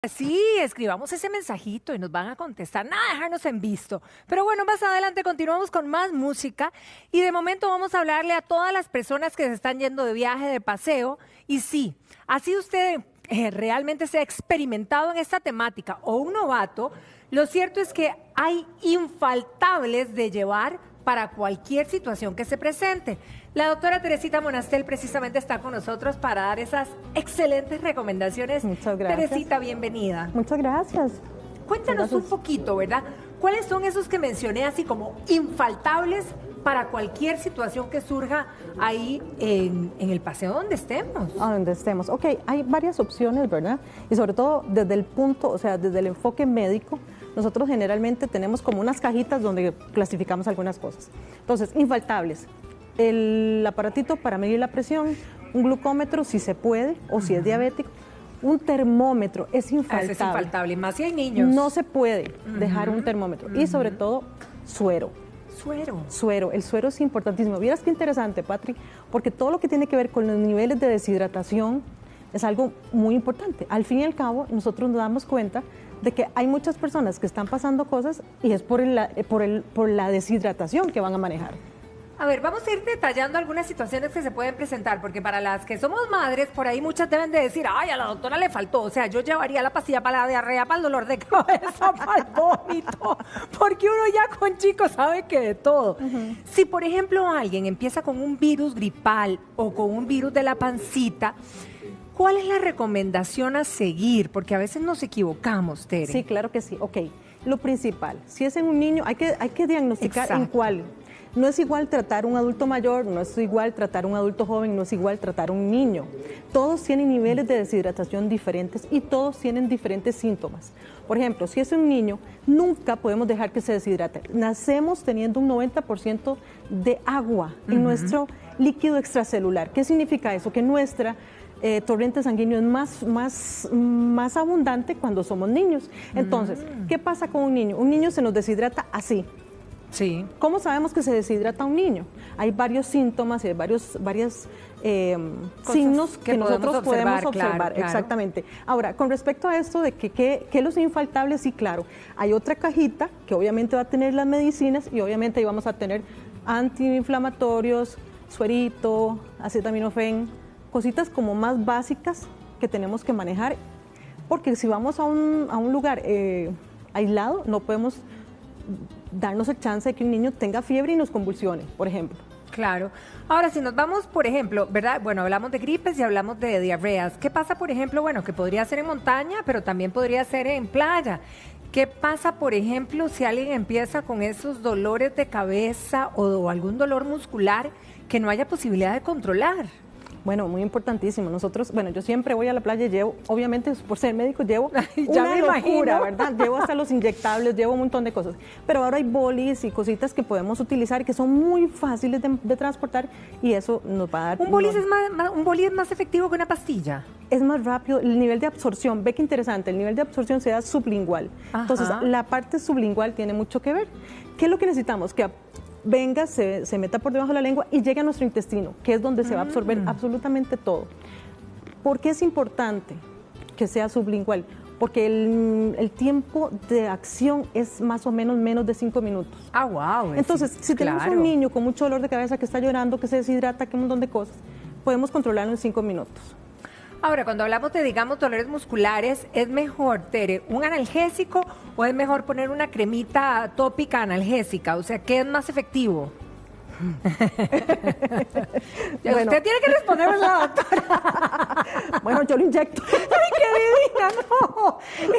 Sí, escribamos ese mensajito y nos van a contestar, nada, dejarnos en visto. Pero bueno, más adelante continuamos con más música y de momento vamos a hablarle a todas las personas que se están yendo de viaje, de paseo. Y sí, así usted realmente se ha experimentado en esta temática o un novato, lo cierto es que hay infaltables de llevar para cualquier situación que se presente. La doctora Teresita Monastel precisamente está con nosotros para dar esas excelentes recomendaciones. Muchas gracias. Teresita, bienvenida. Muchas gracias. Cuéntanos un poquito, ¿verdad? ¿Cuáles son esos que mencioné así como infaltables para cualquier situación que surja ahí en el paseo donde estemos? A donde estemos. Ok, hay varias opciones, ¿verdad? Y sobre todo desde el punto, o sea, desde el enfoque médico, nosotros generalmente tenemos como unas cajitas donde clasificamos algunas cosas. Entonces, infaltables. El aparatito para medir la presión, un glucómetro si se puede o si es diabético, un termómetro es infaltable. Es infaltable, más si hay niños. No se puede dejar un termómetro y sobre todo suero. Suero. El suero es importantísimo. Vieras qué interesante, Patri, porque todo lo que tiene que ver con los niveles de deshidratación es algo muy importante. Al fin y al cabo, nosotros nos damos cuenta de que hay muchas personas que están pasando cosas y es por la deshidratación que van a manejar. A ver, vamos a ir detallando algunas situaciones que se pueden presentar, porque para las que somos madres, por ahí muchas deben de decir, ay, a la doctora le faltó, o sea, yo llevaría la pastilla para la diarrea, para el dolor de cabeza, para el vómito, porque uno ya con chicos sabe que de todo. Si, por ejemplo, alguien empieza con un virus gripal o con un virus de la pancita, ¿cuál es la recomendación a seguir? Porque a veces nos equivocamos, Tere. Sí, claro que sí. Ok, lo principal, si es en un niño, hay que diagnosticar. Exacto. En cuál. No es igual tratar un adulto mayor, no es igual tratar un adulto joven, no es igual tratar un niño. Todos tienen niveles de deshidratación diferentes y todos tienen diferentes síntomas. Por ejemplo, si es un niño, nunca podemos dejar que se deshidrate. Nacemos teniendo un 90% de agua en nuestro líquido extracelular. ¿Qué significa eso? Que nuestra torrente sanguíneo es más abundante cuando somos niños. Entonces, ¿qué pasa con un niño? Un niño se nos deshidrata así. Sí. ¿Cómo sabemos que se deshidrata un niño? Hay varios síntomas y hay varios signos que nosotros podemos observar. Claro. Exactamente. Ahora, con respecto a esto de que los infaltables, sí, claro, hay otra cajita que obviamente va a tener las medicinas y obviamente ahí vamos a tener antiinflamatorios, suerito, acetaminofén, cositas como más básicas que tenemos que manejar, porque si vamos a un lugar aislado, no podemos darnos el chance de que un niño tenga fiebre y nos convulsione, por ejemplo. Claro. Ahora, si nos vamos, por ejemplo, ¿verdad? Bueno, hablamos de gripes y hablamos de diarreas. ¿Qué pasa, por ejemplo? Bueno, que podría ser en montaña, pero también podría ser en playa. ¿Qué pasa, por ejemplo, si alguien empieza con esos dolores de cabeza o algún dolor muscular que no haya posibilidad de controlar? Bueno, muy importantísimo. Nosotros, bueno, yo siempre voy a la playa y llevo, obviamente por ser médico, llevo una locura, ¿verdad? Llevo hasta los inyectables, llevo un montón de cosas. Pero ahora hay bolis y cositas que podemos utilizar que son muy fáciles de transportar y eso nos va a dar... ¿Un boli es más efectivo que una pastilla? Es más rápido, el nivel de absorción, ve qué interesante, el nivel de absorción se da sublingual. Ajá. Entonces, la parte sublingual tiene mucho que ver. ¿Qué es lo que necesitamos? Que venga, se meta por debajo de la lengua y llegue a nuestro intestino, que es donde se va a absorber absolutamente todo. ¿Por qué es importante que sea sublingual? Porque el tiempo de acción es más o menos de 5 minutos. Ah, wow. Entonces, si tenemos un niño con mucho dolor de cabeza que está llorando, que se deshidrata, que un montón de cosas, podemos controlarlo en 5 minutos. Ahora, cuando hablamos de, digamos, dolores musculares, ¿es mejor, Tere, un analgésico o es mejor poner una cremita tópica analgésica? O sea, ¿qué es más efectivo? Bueno. Usted tiene que responderme, la doctora. Bueno, yo lo inyecto. ¡Ay, qué divina! No.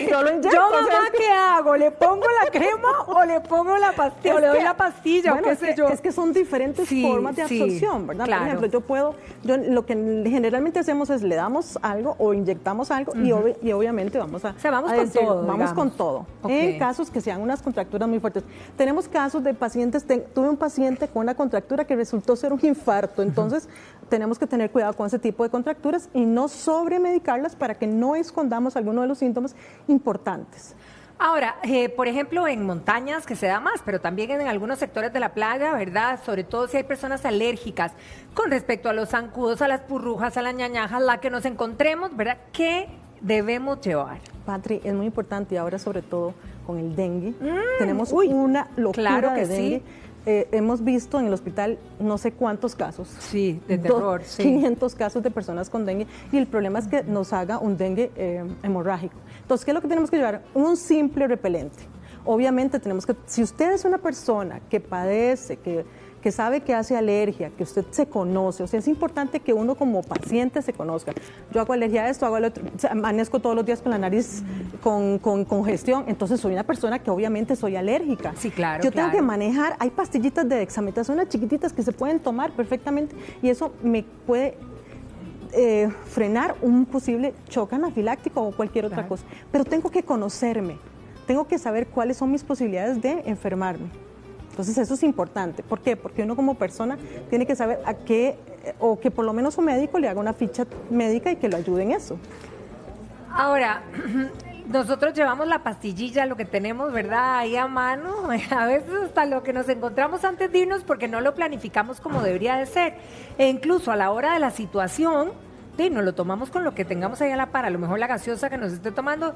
Yo lo inyecto. ¿Yo, mamá, qué hago? ¿Le pongo la crema o le pongo la pastilla? ¿O le doy la pastilla? Bueno, o qué sé yo? Es que son diferentes formas de absorción, ¿verdad? Claro. Por ejemplo, lo que generalmente hacemos es le damos algo o inyectamos algo y obviamente vamos a... O sea, vamos con todo. Vamos con todo. Okay. En casos que sean unas contracturas muy fuertes. Tenemos casos de pacientes, tuve un paciente con una contractura que resultó ser un infarto, entonces tenemos que tener cuidado con ese tipo de contracturas y no sobremedicarlas para que no escondamos alguno de los síntomas importantes. Ahora, por ejemplo, en montañas que se da más, pero también en algunos sectores de la playa, ¿verdad? Sobre todo si hay personas alérgicas con respecto a los zancudos, a las purrujas, a las ñañajas, la que nos encontremos, ¿verdad? ¿Qué debemos llevar? Patri, es muy importante y ahora sobre todo con el dengue. Tenemos una locura de dengue. Sí. Hemos visto en el hospital no sé cuántos casos. Sí, de terror. 500 casos de personas con dengue y el problema es que nos haga un dengue hemorrágico. Entonces, ¿qué es lo que tenemos que llevar? Un simple repelente. Obviamente tenemos que, si usted es una persona que padece, que sabe que hace alergia, que usted se conoce, o sea, es importante que uno como paciente se conozca. Yo hago alergia a esto, hago al otro, o sea, amanezco todos los días con la nariz con congestión, entonces soy una persona que obviamente soy alérgica. Sí, claro. Yo tengo que manejar, hay pastillitas de dexametasona chiquititas que se pueden tomar perfectamente y eso me puede frenar un posible shock anafiláctico o cualquier otra cosa. Pero tengo que conocerme, tengo que saber cuáles son mis posibilidades de enfermarme. Entonces eso es importante. ¿Por qué? Porque uno como persona tiene que saber a qué, o que por lo menos un médico le haga una ficha médica y que lo ayude en eso. Ahora, nosotros llevamos la pastillilla, lo que tenemos, ¿verdad? Ahí a mano, a veces hasta lo que nos encontramos antes de irnos porque no lo planificamos como debería de ser. E incluso a la hora de la situación, nos lo tomamos con lo que tengamos ahí a la par, a lo mejor la gaseosa que nos esté tomando.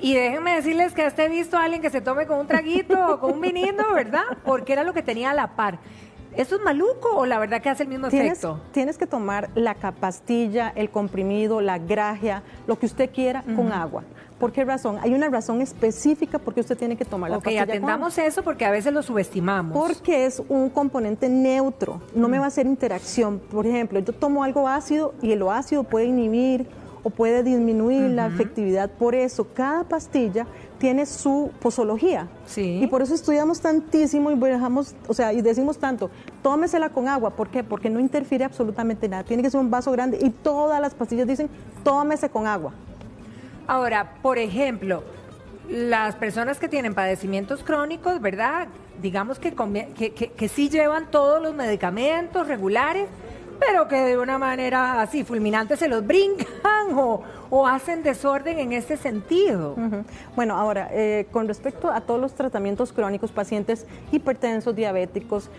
Y déjenme decirles que hasta he visto a alguien que se tome con un traguito o con un vinito, ¿verdad? Porque era lo que tenía a la par. ¿Eso es maluco o la verdad que hace el mismo efecto? Tienes que tomar la pastilla, el comprimido, la gragia, lo que usted quiera con agua. ¿Por qué razón? Hay una razón específica por qué usted tiene que tomar la pastilla. Ok, atendamos eso porque a veces lo subestimamos. Porque es un componente neutro, no me va a hacer interacción. Por ejemplo, yo tomo algo ácido y lo ácido puede inhibir o puede disminuir la efectividad. Por eso, cada pastilla tiene su posología. Sí. Y por eso estudiamos tantísimo y dejamos, o sea, y decimos tanto, tómesela con agua. ¿Por qué? Porque no interfiere absolutamente nada. Tiene que ser un vaso grande y todas las pastillas dicen, tómese con agua. Ahora, por ejemplo, las personas que tienen padecimientos crónicos, ¿verdad? Digamos que sí llevan todos los medicamentos regulares, pero que de una manera así fulminante se los brincan o hacen desorden en este sentido. Bueno, ahora, con respecto a todos los tratamientos crónicos, pacientes hipertensos, diabéticos,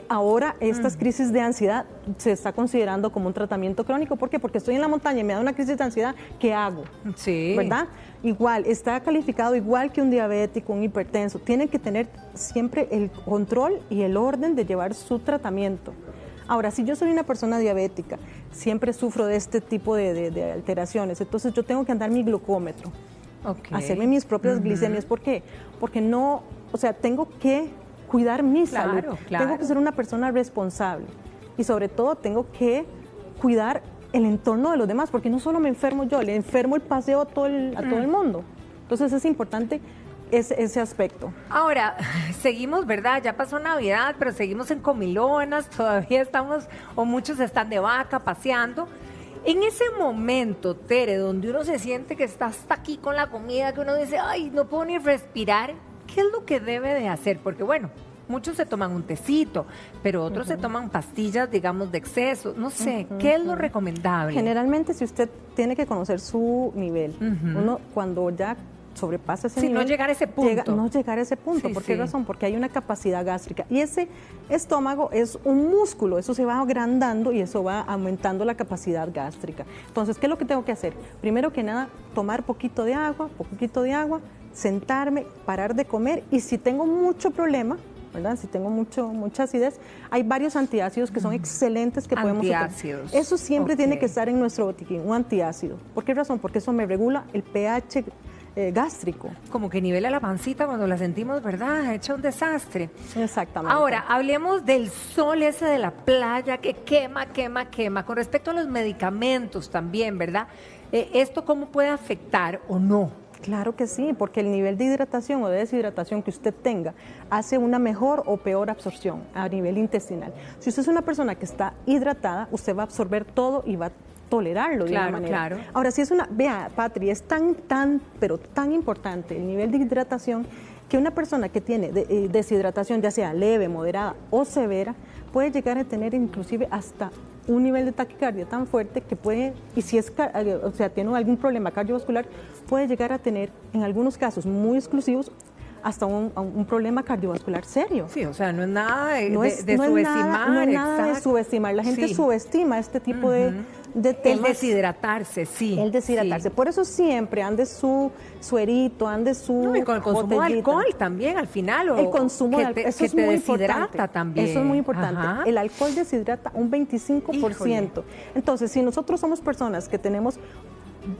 ahora estas crisis de ansiedad se está considerando como un tratamiento crónico. ¿Por qué? Porque estoy en la montaña y me da una crisis de ansiedad, ¿qué hago? Sí. ¿Verdad? Igual, está calificado igual que un diabético, un hipertenso. Tienen que tener siempre el control y el orden de llevar su tratamiento. Ahora, si yo soy una persona diabética, siempre sufro de este tipo de alteraciones, entonces yo tengo que andar mi glucómetro, hacerme mis propias glicemias. ¿Por qué? Porque no, o sea, tengo que cuidar mi salud, tengo que ser una persona responsable y sobre todo tengo que cuidar el entorno de los demás, porque no solo me enfermo yo, le enfermo el paseo a todo el mundo. Entonces es importante ese aspecto. Ahora, seguimos, ¿verdad? Ya pasó Navidad, pero seguimos en comilonas, todavía estamos, o muchos están de vaca, paseando. En ese momento, Tere, donde uno se siente que está hasta aquí con la comida, que uno dice, ay, no puedo ni respirar, ¿qué es lo que debe de hacer? Porque bueno, muchos se toman un tecito, pero otros se toman pastillas, digamos, de exceso. No sé, ¿qué es lo recomendable? Generalmente, si usted tiene que conocer su nivel, uno cuando ya sobrepasa ese nivel. No llegar a ese punto. No llegar a ese punto. ¿Por qué razón? Porque hay una capacidad gástrica. Y ese estómago es un músculo, eso se va agrandando y eso va aumentando la capacidad gástrica. Entonces, ¿qué es lo que tengo que hacer? Primero que nada, tomar poquito de agua, sentarme, parar de comer y si tengo mucho problema, ¿verdad? Si tengo mucha acidez, hay varios antiácidos que son excelentes que podemos usar. Eso siempre tiene que estar en nuestro botiquín, un antiácido. ¿Por qué razón? Porque eso me regula el pH gástrico. Como que nivela la pancita cuando la sentimos, ¿verdad? Hecha un desastre. Exactamente. Ahora, hablemos del sol ese de la playa que quema. Con respecto a los medicamentos también, ¿verdad? ¿Esto cómo puede afectar o no? Claro que sí, porque el nivel de hidratación o de deshidratación que usted tenga hace una mejor o peor absorción a nivel intestinal. Si usted es una persona que está hidratada, usted va a absorber todo y va a tolerarlo de una manera. Ahora, si es vea, Patri, es pero tan importante el nivel de hidratación que una persona que tiene deshidratación, ya sea leve, moderada o severa, puede llegar a tener inclusive hasta un nivel de taquicardia tan fuerte que puede, y si tiene algún problema cardiovascular, puede llegar a tener, en algunos casos muy exclusivos, hasta un problema cardiovascular serio. Sí, o sea, no es nada de subestimar. No es nada de subestimar. La gente subestima este tipo de temas. El deshidratarse, sí. El deshidratarse. Sí. Por eso siempre ande su suerito, ande su no, y con el consumo de alcohol también al final. El consumo de alcohol, eso es muy importante. También. Eso es muy importante. Ajá. El alcohol deshidrata un 25%. Híjole. Entonces, si nosotros somos personas que tenemos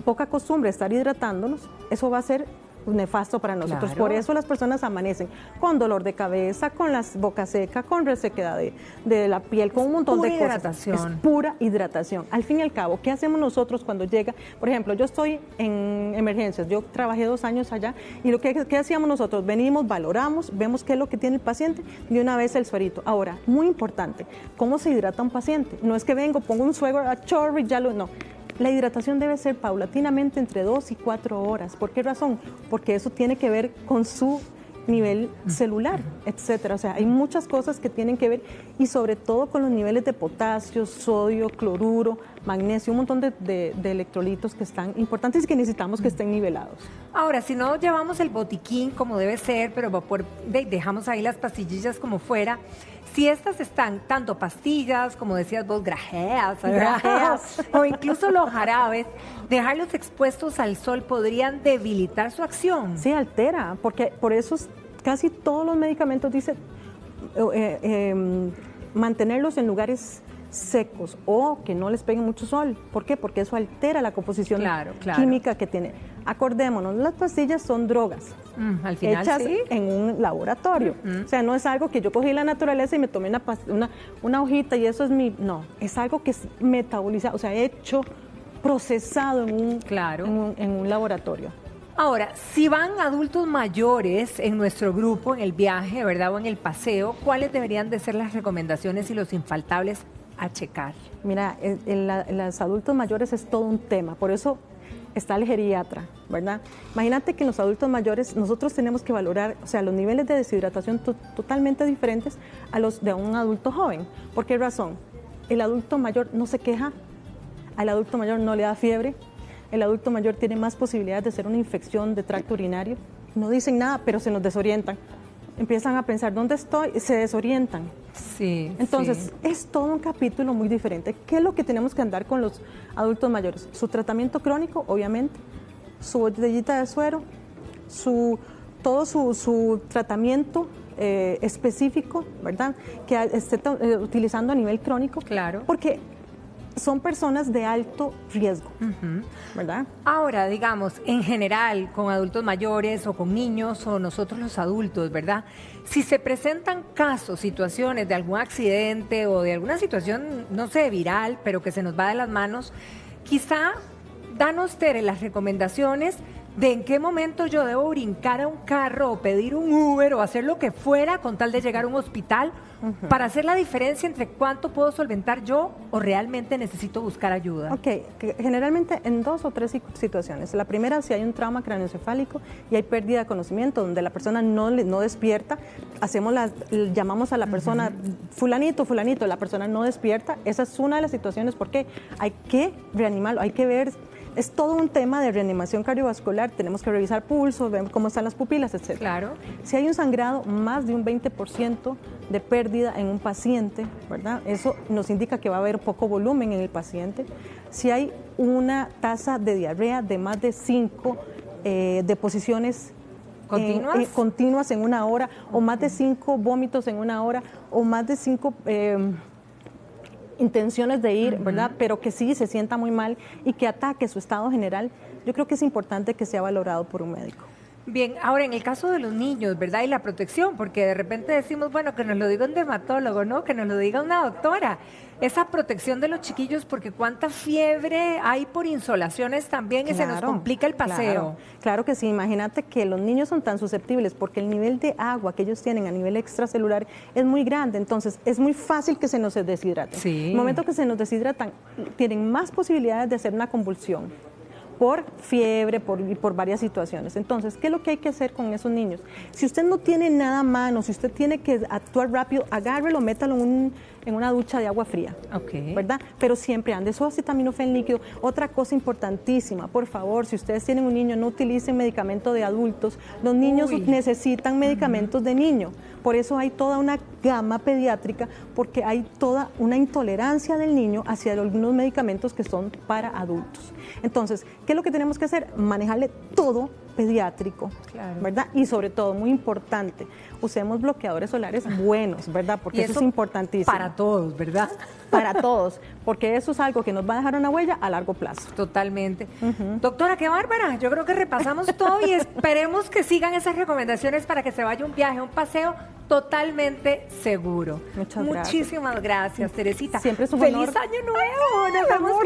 poca costumbre de estar hidratándonos, eso va a ser nefasto para nosotros. Claro. Por eso las personas amanecen con dolor de cabeza, con la boca seca, con resequedad de la piel, con un montón de cosas. Hidratación. Es pura hidratación. Al fin y al cabo, ¿qué hacemos nosotros cuando llega? Por ejemplo, yo estoy en emergencias, yo trabajé 2 años allá y ¿qué hacíamos nosotros? Venimos, valoramos, vemos qué es lo que tiene el paciente, de una vez el suerito. Ahora, muy importante, ¿cómo se hidrata un paciente? No es que vengo, pongo un suero a chorro y ya no. La hidratación debe ser paulatinamente entre 2 y 4 horas. ¿Por qué razón? Porque eso tiene que ver con su nivel celular, etcétera. O sea, hay muchas cosas que tienen que ver y sobre todo con los niveles de potasio, sodio, cloruro, magnesio, un montón de electrolitos que están importantes y que necesitamos que estén nivelados. Ahora, si no llevamos el botiquín como debe ser, pero dejamos ahí las pastillillas como fuera, si estas están tanto pastillas, como decías vos, grajeas o incluso los jarabes, dejarlos expuestos al sol podrían debilitar su acción. Sí, altera, porque por eso casi todos los medicamentos dicen mantenerlos en lugares secos o que no les pegue mucho sol. ¿Por qué? Porque eso altera la composición química que tiene. Acordémonos, las pastillas son drogas al final, hechas en un laboratorio. O sea, no es algo que yo cogí la naturaleza y me tomé una hojita y eso es no, es algo que es metabolizado, o sea, hecho, procesado en un laboratorio. Ahora, si van adultos mayores en nuestro grupo, en el viaje, ¿verdad? O en el paseo, ¿cuáles deberían de ser las recomendaciones y los infaltables a checar? Mira, en los adultos mayores es todo un tema, por eso está el geriatra, ¿verdad? Imagínate que en los adultos mayores nosotros tenemos que valorar, o sea, los niveles de deshidratación totalmente diferentes a los de un adulto joven. ¿Por qué razón? El adulto mayor no se queja, al adulto mayor no le da fiebre, el adulto mayor tiene más posibilidades de hacer una infección de tracto urinario, no dicen nada, pero se nos desorientan. Empiezan a pensar, ¿dónde estoy? Se desorientan. Sí. Entonces, es todo un capítulo muy diferente. ¿Qué es lo que tenemos que andar con los adultos mayores? Su tratamiento crónico, obviamente, su botellita de suero, todo su tratamiento específico, ¿verdad? Que esté utilizando a nivel crónico. Claro. Porque son personas de alto riesgo, ¿verdad? Ahora, digamos, en general, con adultos mayores o con niños o nosotros los adultos, ¿verdad? Si se presentan casos, situaciones de algún accidente o de alguna situación, no sé, viral, pero que se nos va de las manos, quizá danos, Tere, las recomendaciones de en qué momento yo debo brincar a un carro o pedir un Uber o hacer lo que fuera con tal de llegar a un hospital para hacer la diferencia entre cuánto puedo solventar yo o realmente necesito buscar ayuda. Ok, generalmente en 2 o 3 situaciones. La primera, si hay un trauma craneoencefálico y hay pérdida de conocimiento, donde la persona no despierta, llamamos a la persona, fulanito, la persona no despierta. Esa es una de las situaciones porque hay que reanimarlo, hay que ver. Es todo un tema de reanimación cardiovascular, tenemos que revisar pulso, ver cómo están las pupilas, etc. Claro. Si hay un sangrado, más de un 20% de pérdida en un paciente, ¿verdad? Eso nos indica que va a haber poco volumen en el paciente. Si hay una tasa de diarrea de más de 5 deposiciones continuas en una hora, o más de 5 vómitos en una hora, o más de 5... intenciones de ir, ¿verdad? Pero que sí se sienta muy mal y que ataque su estado general, yo creo que es importante que sea valorado por un médico. Bien, ahora en el caso de los niños, ¿verdad? Y la protección, porque de repente decimos, bueno, que nos lo diga un dermatólogo, ¿no? Que nos lo diga una doctora. Esa protección de los chiquillos, porque cuánta fiebre hay por insolaciones también y se nos complica el paseo. Claro que sí, imagínate que los niños son tan susceptibles porque el nivel de agua que ellos tienen a nivel extracelular es muy grande, entonces es muy fácil que se nos deshidraten. Sí. En el momento que se nos deshidratan, tienen más posibilidades de hacer una convulsión por fiebre y por varias situaciones. Entonces, ¿qué es lo que hay que hacer con esos niños? Si usted no tiene nada a mano, si usted tiene que actuar rápido, agárrelo, métalo en una ducha de agua fría, ¿verdad? Pero siempre ande su acetaminofén líquido. Otra cosa importantísima, por favor, si ustedes tienen un niño, no utilicen medicamento de adultos. Los niños necesitan medicamentos de niño. Por eso hay toda una gama pediátrica, porque hay toda una intolerancia del niño hacia algunos medicamentos que son para adultos. Entonces, ¿qué es lo que tenemos que hacer? Manejarle todo pediátrico, ¿verdad? Y sobre todo, muy importante, usemos bloqueadores solares buenos, ¿verdad? Porque eso es importantísimo. Para todos, ¿verdad? Para todos, porque eso es algo que nos va a dejar una huella a largo plazo. Totalmente. Doctora, qué bárbara. Yo creo que repasamos todo y esperemos que sigan esas recomendaciones para que se vaya un viaje, un paseo totalmente seguro. Muchísimas gracias, Teresita. Siempre es un ¡Feliz honor. Año Nuevo! Nos vemos